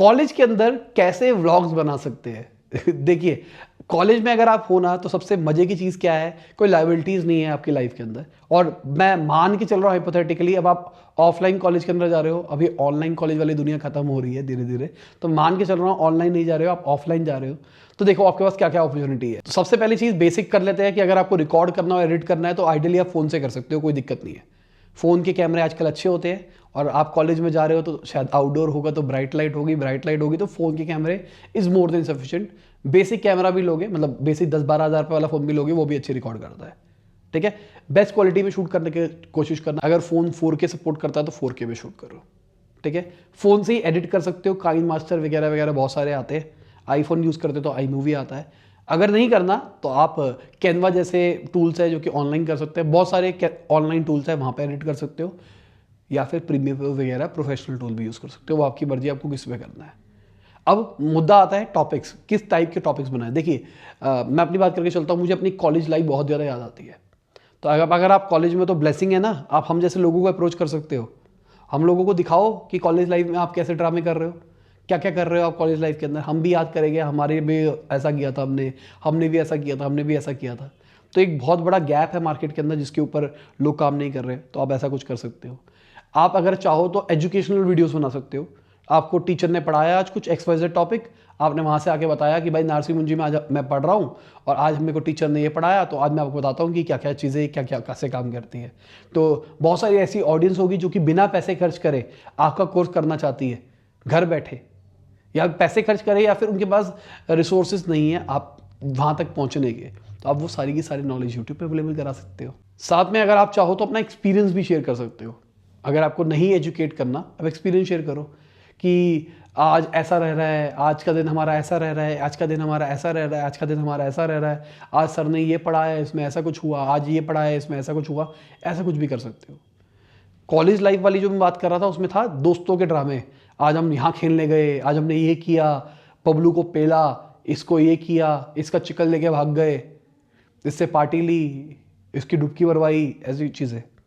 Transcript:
College के अंदर कैसे व्लॉग्स बना सकते हैं देखिए, कॉलेज में अगर आप हो ना तो सबसे मजे की चीज़ क्या है, कोई लाइबिलिटीज़ नहीं है आपकी लाइफ के अंदर। और मैं मान के चल रहा हूँ हाइपोथेटिकली, अब आप ऑफलाइन कॉलेज के अंदर जा रहे हो, अभी ऑनलाइन कॉलेज वाली दुनिया खत्म हो रही है धीरे धीरे, तो मान के चल रहा हूँ ऑनलाइन नहीं जा रहे हो, आप ऑफलाइन जा रहे हो, तो देखो आपके पास क्या क्या अपॉर्चुनिटी है। तो सबसे पहली चीज़ बेसिक कर लेते हैं कि अगर आपको रिकॉर्ड करना हो, एडिट करना है, तो आइडियली आप फ़ोन से कर सकते हो, कोई दिक्कत नहीं है। फ़ोन के कैमरे आजकल अच्छे होते हैं, और आप कॉलेज में जा रहे हो तो शायद आउटडोर होगा तो ब्राइट लाइट होगी, ब्राइट लाइट होगी तो फ़ोन के कैमरे is more than sufficient. Basic camera भी लोगे, मतलब बेसिक 10-12 हज़ार रुपये वाला फ़ोन भी लोगे, वो भी अच्छी रिकॉर्ड करता है। ठीक है, बेस्ट क्वालिटी में शूट करने की कोशिश करना। अगर फ़ोन 4K सपोर्ट करता है तो 4K में शूट करो। ठीक है, फ़ोन से ही एडिट कर सकते हो, काइन मास्टर वगैरह वगैरह बहुत सारे आते हैं। आईफोन यूज़ करते हो तो आई मूवी आता है। अगर नहीं करना तो आप कैनवा जैसे टूल्स है जो कि ऑनलाइन कर सकते हैं, बहुत सारे ऑनलाइन टूल्स है, वहाँ पे एडिट कर सकते हो, या फिर प्रीमियर वगैरह प्रोफेशनल टूल भी यूज़ कर सकते हो, वो आपकी मर्जी, आपको किस पे करना है। अब मुद्दा आता है टॉपिक्स, किस टाइप के टॉपिक्स बनाए। देखिए मैं अपनी बात करके चलता हूँ, मुझे अपनी कॉलेज लाइफ बहुत ज़्यादा याद आती है। तो अगर आप कॉलेज में, तो ब्लेसिंग है ना, आप हम जैसे लोगों को अप्रोच कर सकते हो। हम लोगों को दिखाओ कि कॉलेज लाइफ में आप कैसे ड्रामे कर रहे हो, क्या क्या कर रहे हो आप कॉलेज लाइफ के अंदर। हम भी याद करेंगे, हमारे भी ऐसा किया था हमने, हमने भी ऐसा किया था, हमने भी ऐसा किया था। तो एक बहुत बड़ा गैप है मार्केट के अंदर जिसके ऊपर लोग काम नहीं कर रहे, तो आप ऐसा कुछ कर सकते हो। आप अगर चाहो तो एजुकेशनल वीडियोस बना सकते हो। आपको टीचर ने पढ़ाया आज कुछ XYZ टॉपिक, आपने वहाँ से आके बताया कि भाई नारसी मुंजी में आज मैं पढ़ रहा हूँ और आज मेरे को टीचर ने ये पढ़ाया, तो आज मैं आपको बताता हूँ कि क्या क्या चीज़ें क्या क्या कैसे काम करती है। तो बहुत सारी ऐसी ऑडियंस होगी जो कि बिना पैसे खर्च करे आपका कोर्स करना चाहती है, घर बैठे, या पैसे खर्च करे या फिर उनके पास रिसोर्सेज नहीं है आप वहाँ तक पहुँचने के, तो आप वो सारी की सारी नॉलेज यूट्यूब पे अवेलेबल करा सकते हो। साथ में अगर आप चाहो तो अपना एक्सपीरियंस भी शेयर कर सकते हो। अगर आपको नहीं एजुकेट करना, अब एक्सपीरियंस शेयर करो कि आज ऐसा रह रहा है, आज का दिन हमारा ऐसा रह रहा है, आज का दिन हमारा ऐसा रह रहा है, आज का दिन हमारा ऐसा रह रहा है, आज सर ने ये पढ़ाया है इसमें ऐसा कुछ हुआ, आज ये पढ़ाया है इसमें ऐसा कुछ हुआ, ऐसा कुछ भी कर सकते हो। कॉलेज लाइफ वाली जो मैं बात कर रहा था उसमें था दोस्तों के ड्रामे, आज हम यहाँ खेलने गए, आज हमने ये किया, पबलू को पेला, इसको ये किया, इसका चिकन लेके भाग गए, इससे पार्टी ली, इसकी डुबकी मरवाई, ऐसी चीज़ें।